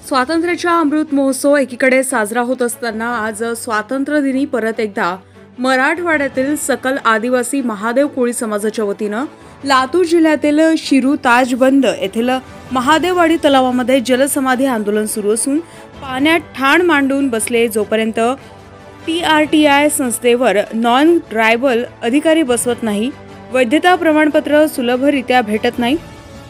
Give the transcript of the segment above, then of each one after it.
स्वातंत्र्याचा अमृत महोत्सव एकीकडे साजरा होत असताना आज स्वातंत्र्य दिनी परत एकदा मराठवाड्यातील सकल आदिवासी महादेव कोळी समाजाच्या वतीनं लातूर जिल्ह्यातील शिरू ताजबंद येथील महादेववाडी तलावामध्ये जलसमाधी आंदोलन सुरू असून पाण्यात ठाण मांडून बसले जोपर्यंत TRTI संस्थेवर नॉन ट्रायबल अधिकारी बसवत नाही, वैधता प्रमाणपत्र सुलभरित्या भेटत नाही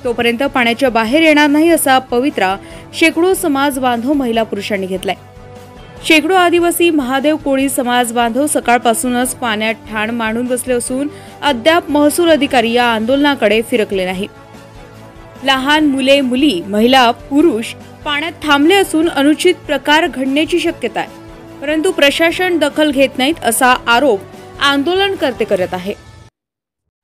तोपर्यंत पाण्याच्या बाहेर येणार नाही असा पवित्रा शेकडो समाज बांधव महिला पुरुषांनी घेतलाय। शेकडो आदिवासी महादेव कोळी समाज बांधव सकाळपासूनच पाण्यात ठाण मांडून बसले असून अद्याप महसूल अधिकारी या आंदोलनाकडे फिरकले नाही। लहान मुले मुली महिला पुरुष पाण्यात थांबले असून अनुचित प्रकार घडण्याची शक्यता आहे, परंतु प्रशासन दखल घेत नाहीत असा आरोप आंदोलनकर्ते करत आहे।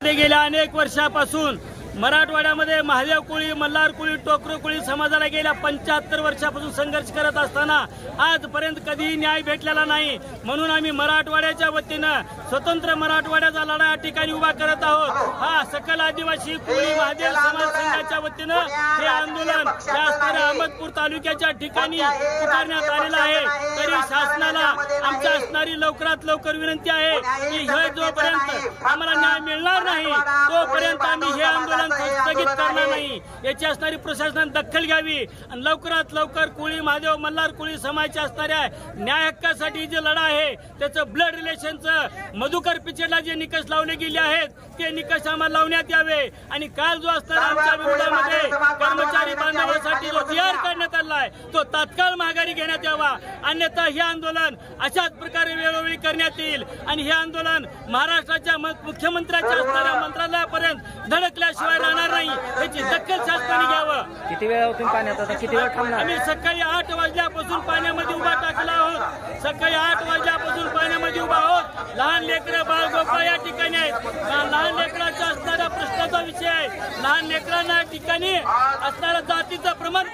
गेल्या अनेक वर्षापासून मराठवाड्यामध्ये महादेव कोळी, मल्हार कोळी, टोकरो कोळी समाजाला गेल्या 75 वर्षापासून संघर्ष करत असताना आजपर्यंत कधीही न्याय भेटलेला नाही। म्हणून आम्ही मराठवाड्याच्या वतीनं स्वतंत्र मराठवाड्याचा लढा या ठिकाणी उभा करत आहोत। हा सकल आदिवासी कोळी महादेव समाज संघाच्या वतीनं हे आंदोलन या अहमदपूर तालुक्याच्या ठिकाणी पुकारण्यात आलेलं आहे। तरी शासनाला आमच्या असणारी लवकरात लवकर विनंती आहे की हे जोपर्यंत आम्हाला न्याय मिळणार नाही तोपर्यंत आम्ही हे आंदोलन स्थगित करणार नाही। याची असणारी प्रशासनाने दखल घ्यावी आणि लवकरात लवकर कोळी महादेव मल्हार कोळी समाजाच्या असणाऱ्या न्याय हक्कासाठी जे लढा आहे त्याचं ब्लड रिलेशनचं मधुकर पिचडला जे निकष लावले गेले आहेत ते निकष आम्हाला लावण्यात यावे आणि काल जो असणारा आमच्या विरोधामध्ये कर्मचारी बांधवांसाठी जो जीआर काढण्यात आला आहे तो तात्काळ माघारी घेण्यात यावा, अन्यथा हे आंदोलन अशाच प्रकारे वेळोवेळी करण्यात येईल आणि हे आंदोलन महाराष्ट्राच्या मुख्यमंत्र्यांच्या असणाऱ्या मंत्रालयापर्यंत धडकल्याशिवाय राहणार नाही। याची दखल शासनाने घ्यावं। किती वेळ होती पाण्यात, आता किती वेळ थांबणार? आम्ही सकाळी 8 वाजल्यापासून पाण्यामध्ये उभा टाकला आहोत। सकाळी 8 वाजल्यापासून पाण्यामध्ये उभा आहोत। लहान लेकरं बाळ गोपाळ या ठिकाणी आहेत। लहान लेकरांचा असणारा प्रश्नाचा विषय आहे। लहान लेकरांना या ठिकाणी असणारा जातीचं प्रमाण